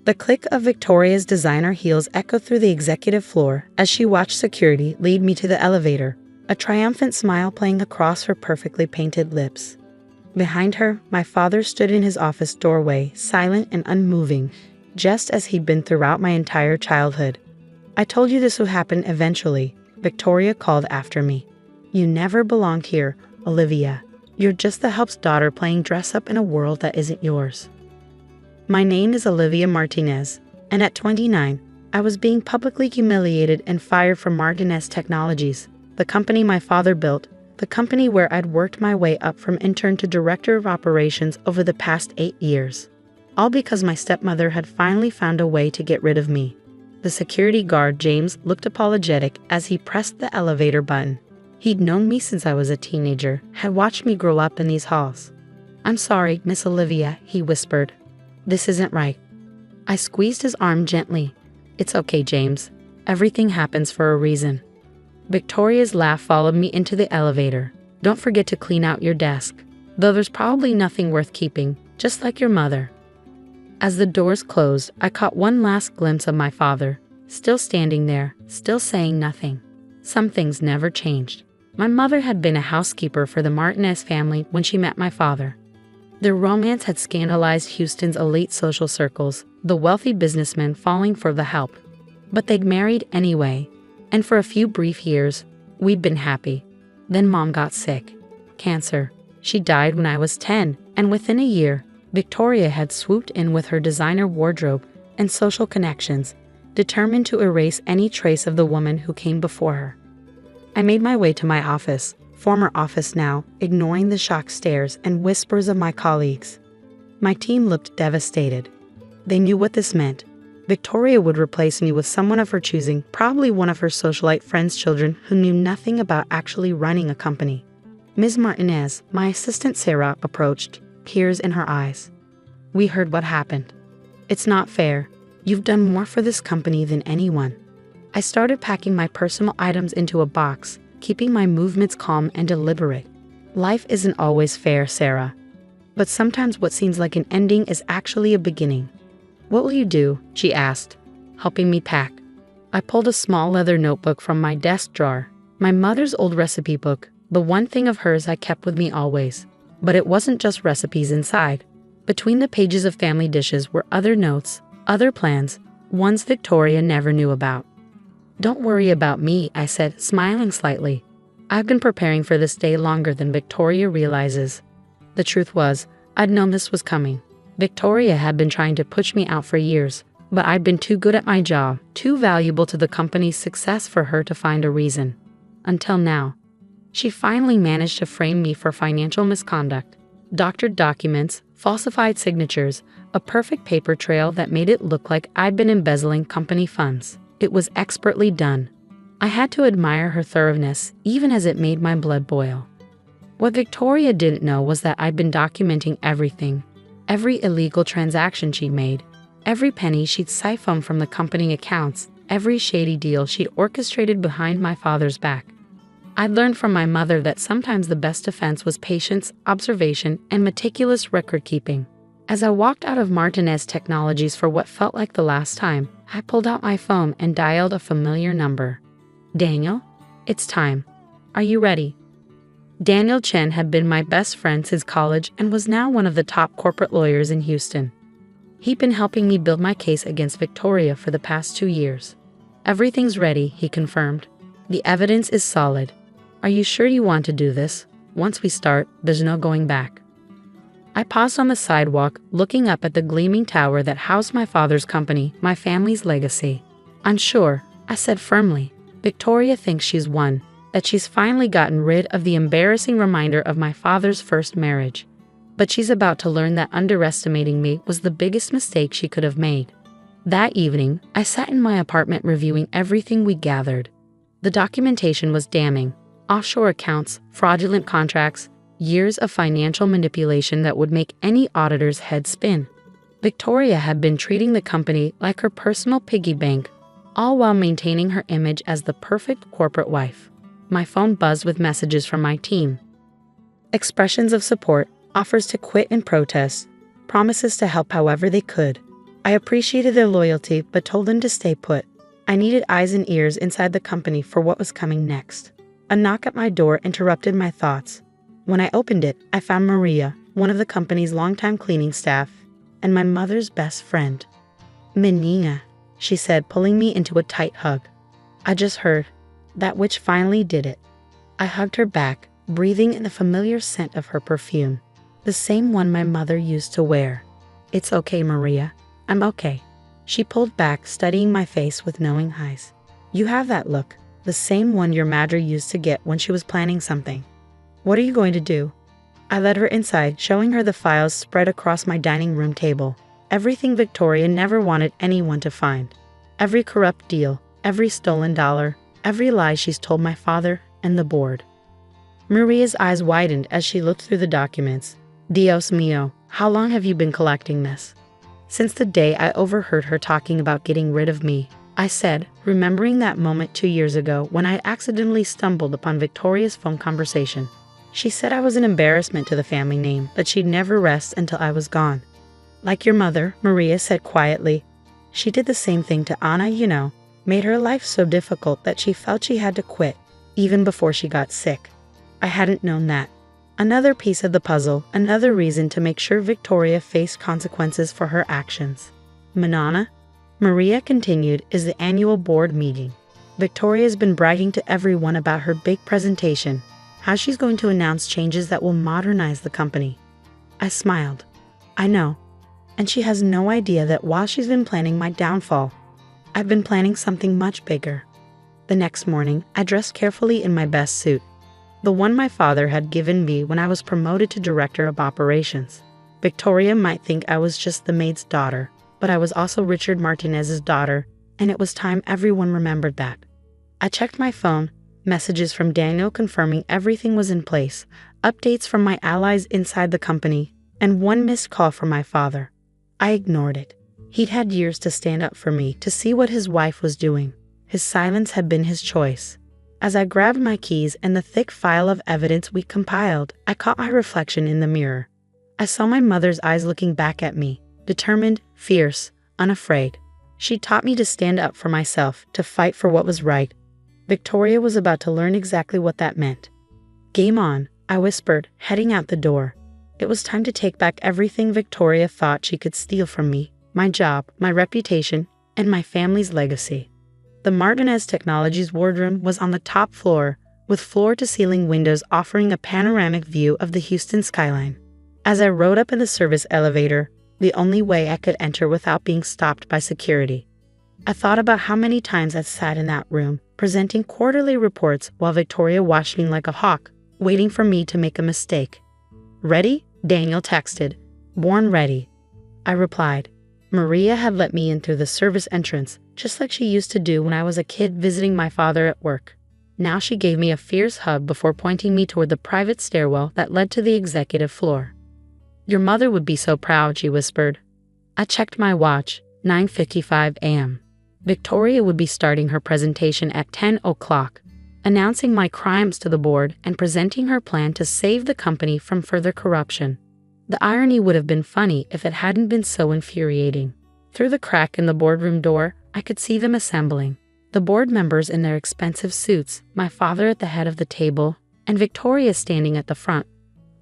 The click of Victoria's designer heels echoed through the executive floor as she watched security lead me to the elevator, a triumphant smile playing across her perfectly painted lips. Behind her, my father stood in his office doorway, silent and unmoving, just as he'd been throughout my entire childhood. "I told you this would happen eventually," Victoria called after me. "You never belonged here, Olivia. You're just the help's daughter playing dress-up in a world that isn't yours." My name is Olivia Martinez, and at 29, I was being publicly humiliated and fired from Martinez Technologies, the company my father built, the company where I'd worked my way up from intern to director of operations over the past 8 years. All because my stepmother had finally found a way to get rid of me. The security guard, James, looked apologetic as he pressed the elevator button. He'd known me since I was a teenager, had watched me grow up in these halls. "I'm sorry, Miss Olivia," he whispered. "This isn't right." I squeezed his arm gently. "It's okay, James. Everything happens for a reason." Victoria's laugh followed me into the elevator. "Don't forget to clean out your desk, though there's probably nothing worth keeping, just like your mother." As the doors closed, I caught one last glimpse of my father, still standing there, still saying nothing. Some things never changed. My mother had been a housekeeper for the Martinez family when she met my father. Their romance had scandalized Houston's elite social circles, the wealthy businessmen falling for the help. But they'd married anyway, and for a few brief years, we'd been happy. Then Mom got sick. Cancer. She died when I was 10, and within a year, Victoria had swooped in with her designer wardrobe and social connections, determined to erase any trace of the woman who came before her. I made my way to my office, former office now, ignoring the shocked stares and whispers of my colleagues. My team looked devastated. They knew what this meant. Victoria would replace me with someone of her choosing, probably one of her socialite friends' children who knew nothing about actually running a company. Ms. Martinez, my assistant Sarah, approached, tears in her eyes. "We heard what happened. It's not fair. You've done more for this company than anyone." I started packing my personal items into a box, keeping my movements calm and deliberate. Life isn't always fair, Sarah. But sometimes what seems like an ending is actually a beginning. "What will you do?" she asked, helping me pack. I pulled a small leather notebook from my desk drawer, my mother's old recipe book, the one thing of hers I kept with me always. But it wasn't just recipes inside. Between the pages of family dishes were other notes, other plans, ones Victoria never knew about. "Don't worry about me," I said, smiling slightly. "I've been preparing for this day longer than Victoria realizes." The truth was, I'd known this was coming. Victoria had been trying to push me out for years, but I'd been too good at my job, too valuable to the company's success for her to find a reason. Until now. She finally managed to frame me for financial misconduct. Doctored documents, falsified signatures, a perfect paper trail that made it look like I'd been embezzling company funds. It was expertly done. I had to admire her thoroughness, even as it made my blood boil. What Victoria didn't know was that I'd been documenting everything. Every illegal transaction she'd made, every penny she'd siphoned from the company accounts, every shady deal she'd orchestrated behind my father's back. I'd learned from my mother that sometimes the best defense was patience, observation, and meticulous record-keeping. As I walked out of Martinez Technologies for what felt like the last time, I pulled out my phone and dialed a familiar number. "Daniel? It's time. Are you ready?" Daniel Chen had been my best friend since college and was now one of the top corporate lawyers in Houston. He'd been helping me build my case against Victoria for the past 2 years. "Everything's ready," he confirmed. "The evidence is solid. Are you sure you want to do this? Once we start, there's no going back." I paused on the sidewalk, looking up at the gleaming tower that housed my father's company, my family's legacy. "I'm sure," I said firmly. "Victoria thinks she's won, that she's finally gotten rid of the embarrassing reminder of my father's first marriage. But she's about to learn that underestimating me was the biggest mistake she could have made." That evening, I sat in my apartment reviewing everything we gathered. The documentation was damning. Offshore accounts, fraudulent contracts, years of financial manipulation that would make any auditor's head spin. Victoria had been treating the company like her personal piggy bank, all while maintaining her image as the perfect corporate wife. My phone buzzed with messages from my team. Expressions of support, offers to quit and protest, promises to help however they could. I appreciated their loyalty but told them to stay put. I needed eyes and ears inside the company for what was coming next. A knock at my door interrupted my thoughts. When I opened it, I found Maria, one of the company's longtime cleaning staff, and my mother's best friend. "Menina," she said, pulling me into a tight hug. I just heard that witch finally did it. I hugged her back, breathing in the familiar scent of her perfume, the same one my mother used to wear. "It's okay, Maria. I'm okay." She pulled back, studying my face with knowing eyes. "You have that look, the same one your mother used to get when she was planning something. What are you going to do?" I led her inside, showing her the files spread across my dining room table. Everything Victoria never wanted anyone to find. Every corrupt deal, every stolen dollar, every lie she's told my father and the board. Maria's eyes widened as she looked through the documents. "Dios mío, how long have you been collecting this?" "Since the day I overheard her talking about getting rid of me," I said, remembering that moment 2 years ago when I accidentally stumbled upon Victoria's phone conversation. She said I was an embarrassment to the family name, but she'd never rest until I was gone. "Like your mother," Maria said quietly. "She did the same thing to Anna, made her life so difficult that she felt she had to quit, even before she got sick. I hadn't known that. Another piece of the puzzle, another reason to make sure Victoria faced consequences for her actions. Manana," Maria continued, "is the annual board meeting. Victoria's been bragging to everyone about her big presentation, how she's going to announce changes that will modernize the company." I smiled. "I know. And she has no idea that while she's been planning my downfall, I've been planning something much bigger." The next morning, I dressed carefully in my best suit, the one my father had given me when I was promoted to director of operations. Victoria might think I was just the maid's daughter, but I was also Richard Martinez's daughter, and it was time everyone remembered that. I checked my phone, messages from Daniel confirming everything was in place, updates from my allies inside the company, and one missed call from my father. I ignored it. He'd had years to stand up for me, to see what his wife was doing. His silence had been his choice. As I grabbed my keys and the thick file of evidence we compiled, I caught my reflection in the mirror. I saw my mother's eyes looking back at me, determined, fierce, unafraid. She taught me to stand up for myself, to fight for what was right. Victoria was about to learn exactly what that meant. "Game on," I whispered, heading out the door. It was time to take back everything Victoria thought she could steal from me, my job, my reputation, and my family's legacy. The Martinez Technologies wardroom was on the top floor, with floor-to-ceiling windows offering a panoramic view of the Houston skyline. As I rode up in the service elevator, the only way I could enter without being stopped by security, I thought about how many times I'd sat in that room, presenting quarterly reports while Victoria watched me like a hawk, waiting for me to make a mistake. "Ready?" Daniel texted. "Born ready," I replied. Maria had let me in through the service entrance, just like she used to do when I was a kid visiting my father at work. Now she gave me a fierce hug before pointing me toward the private stairwell that led to the executive floor. "Your mother would be so proud," she whispered. I checked my watch, 9:55 a.m. Victoria would be starting her presentation at 10 o'clock, announcing my crimes to the board and presenting her plan to save the company from further corruption. The irony would have been funny if it hadn't been so infuriating. Through the crack in the boardroom door, I could see them assembling. The board members in their expensive suits, my father at the head of the table, and Victoria standing at the front,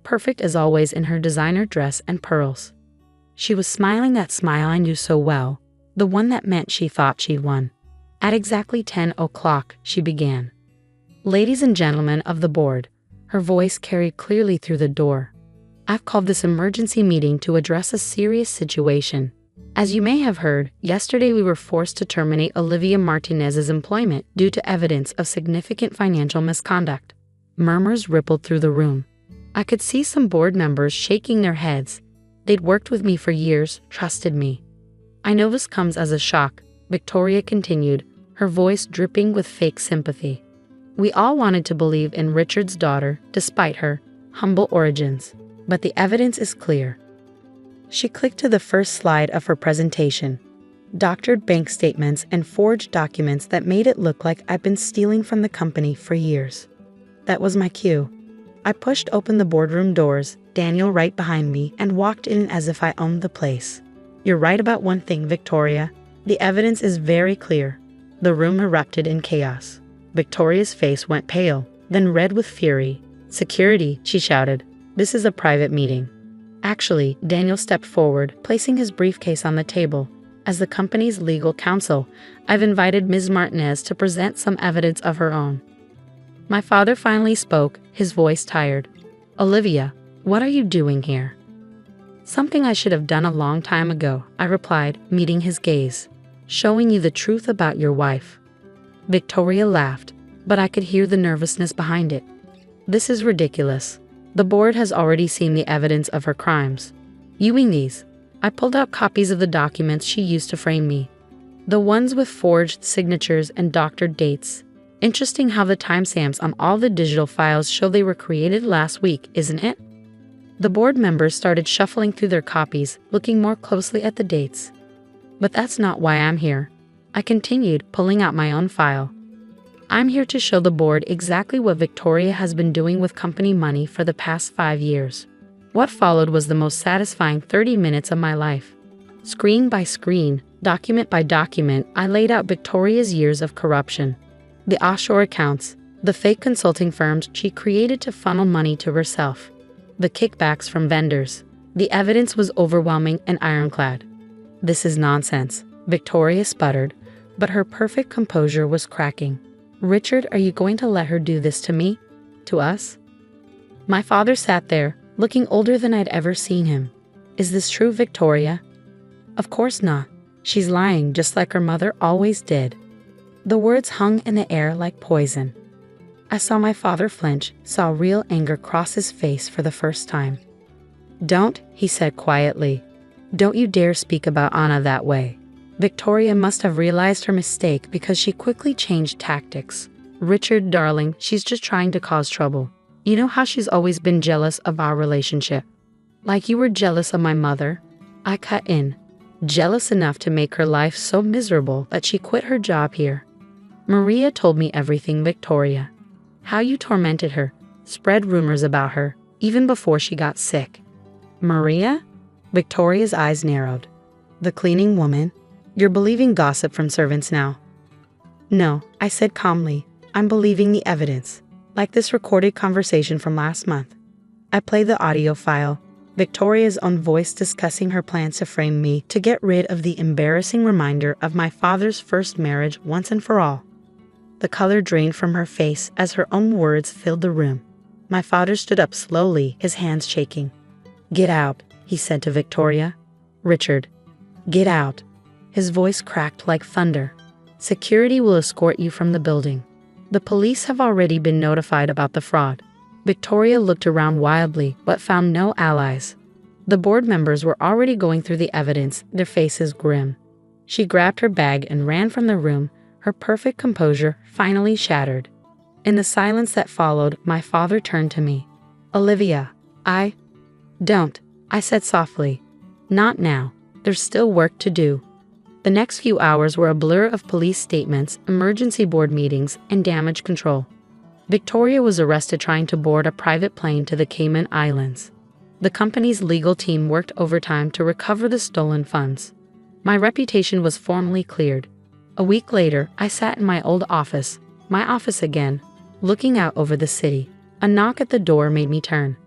perfect as always in her designer dress and pearls. She was smiling that smile I knew so well, the one that meant she thought she'd won. At exactly 10 o'clock, she began. "Ladies and gentlemen of the board," her voice carried clearly through the door. "I've called this emergency meeting to address a serious situation. As you may have heard, yesterday we were forced to terminate Olivia Martinez's employment due to evidence of significant financial misconduct." Murmurs rippled through the room. I could see some board members shaking their heads. They'd worked with me for years, trusted me. "I know this comes as a shock," Victoria continued, her voice dripping with fake sympathy. "We all wanted to believe in Richard's daughter, despite her humble origins. But the evidence is clear." She clicked to the first slide of her presentation. Doctored bank statements and forged documents that made it look like I'd been stealing from the company for years. That was my cue. I pushed open the boardroom doors, Daniel right behind me, and walked in as if I owned the place. You're right about one thing, Victoria. The evidence is very clear. The room erupted in chaos. Victoria's face went pale, then red with fury. Security, she shouted. This is a private meeting. Actually, Daniel stepped forward, placing his briefcase on the table. As the company's legal counsel, I've invited Ms. Martinez to present some evidence of her own. My father finally spoke, his voice tired. Olivia, what are you doing here? Something I should have done a long time ago, I replied, meeting his gaze. Showing you the truth about your wife. Victoria laughed, but I could hear the nervousness behind it. This is ridiculous. The board has already seen the evidence of her crimes. Viewing these, I pulled out copies of the documents she used to frame me. The ones with forged signatures and doctored dates. Interesting how the timestamps on all the digital files show they were created last week, isn't it? The board members started shuffling through their copies, looking more closely at the dates. But that's not why I'm here. I continued, pulling out my own file. I'm here to show the board exactly what Victoria has been doing with company money for the past 5 years. What followed was the most satisfying 30 minutes of my life. Screen by screen, document by document, I laid out Victoria's years of corruption. The offshore accounts, the fake consulting firms she created to funnel money to herself, the kickbacks from vendors. The evidence was overwhelming and ironclad. This is nonsense, Victoria sputtered, but her perfect composure was cracking. Richard, are you going to let her do this to me? To us? My father sat there, looking older than I'd ever seen him. Is this true, Victoria? Of course not. She's lying just like her mother always did. The words hung in the air like poison. I saw my father flinch, saw real anger cross his face for the first time. Don't, he said quietly. Don't you dare speak about Anna that way. Victoria must have realized her mistake because she quickly changed tactics. Richard, darling, she's just trying to cause trouble. You know how she's always been jealous of our relationship. Like you were jealous of my mother. I cut in. Jealous enough to make her life so miserable that she quit her job here. Maria told me everything, Victoria. How you tormented her, spread rumors about her, even before she got sick. Maria? Victoria's eyes narrowed. The cleaning woman? You're believing gossip from servants now. No, I said calmly. I'm believing the evidence. Like this recorded conversation from last month. I played the audio file. Victoria's own voice discussing her plans to frame me to get rid of the embarrassing reminder of my father's first marriage once and for all. The color drained from her face as her own words filled the room. My father stood up slowly, his hands shaking. Get out, he said to Victoria. Richard, get out. His voice cracked like thunder. Security will escort you from the building. The police have already been notified about the fraud. Victoria looked around wildly, but found no allies. The board members were already going through the evidence, their faces grim. She grabbed her bag and ran from the room, her perfect composure finally shattered. In the silence that followed, my father turned to me. Olivia, Don't, I said softly. Not now. There's still work to do. The next few hours were a blur of police statements, emergency board meetings, and damage control. Victoria was arrested trying to board a private plane to the Cayman Islands. The company's legal team worked overtime to recover the stolen funds. My reputation was formally cleared. A week later, I sat in my old office, my office again, looking out over the city. A knock at the door made me turn.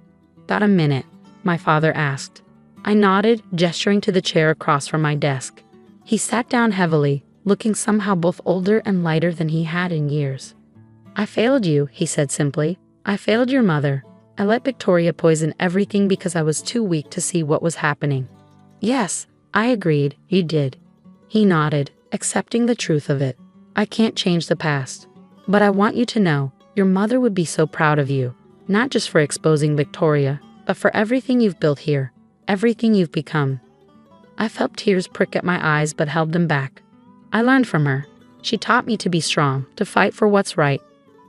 Got a minute? My father asked. I nodded, gesturing to the chair across from my desk. He sat down heavily, looking somehow both older and lighter than he had in years. I failed you, he said simply. I failed your mother. I let Victoria poison everything because I was too weak to see what was happening. Yes, I agreed, you did. He nodded, accepting the truth of it. I can't change the past. But I want you to know, your mother would be so proud of you, not just for exposing Victoria, but for everything you've built here, everything you've become. I felt tears prick at my eyes but held them back. I learned from her. She taught me to be strong, to fight for what's right.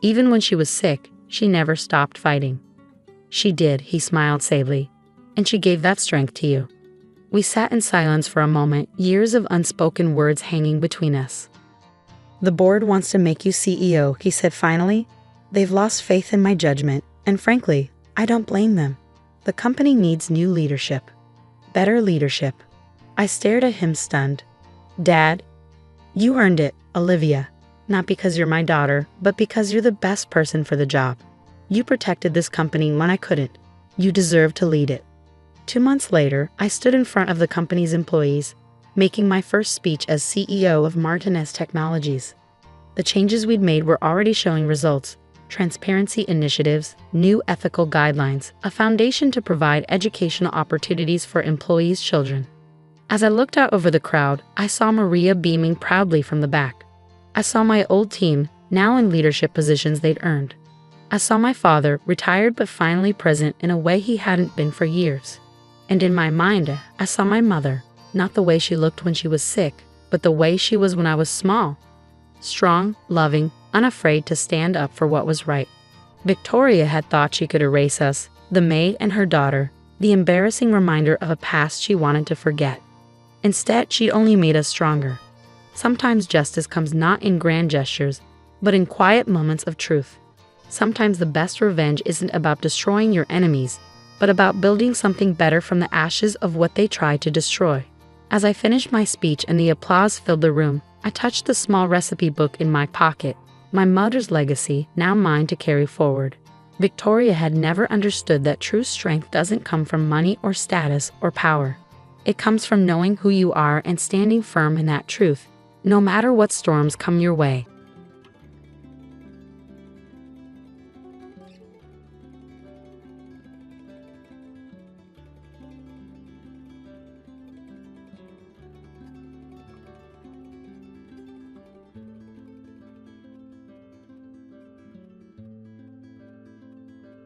Even when she was sick, she never stopped fighting. She did, he smiled sadly. And she gave that strength to you. We sat in silence for a moment, years of unspoken words hanging between us. The board wants to make you CEO, he said finally. They've lost faith in my judgment, and frankly, I don't blame them. The company needs new leadership. Better leadership. I stared at him stunned. Dad, you earned it, Olivia. Not because you're my daughter, but because you're the best person for the job. You protected this company when I couldn't. You deserve to lead it. 2 months later, I stood in front of the company's employees, making my first speech as CEO of Martinez Technologies. The changes we'd made were already showing results: transparency initiatives, new ethical guidelines, a foundation to provide educational opportunities for employees' children. As I looked out over the crowd, I saw Maria beaming proudly from the back. I saw my old team, now in leadership positions they'd earned. I saw my father, retired but finally present in a way he hadn't been for years. And in my mind, I saw my mother, not the way she looked when she was sick, but the way she was when I was small. Strong, loving, unafraid to stand up for what was right. Victoria had thought she could erase us, the maid and her daughter, the embarrassing reminder of a past she wanted to forget. Instead, she only made us stronger. Sometimes justice comes not in grand gestures, but in quiet moments of truth. Sometimes the best revenge isn't about destroying your enemies, but about building something better from the ashes of what they tried to destroy. As I finished my speech and the applause filled the room, I touched the small recipe book in my pocket, my mother's legacy, now mine to carry forward. Victoria had never understood that true strength doesn't come from money or status or power. It comes from knowing who you are and standing firm in that truth, no matter what storms come your way.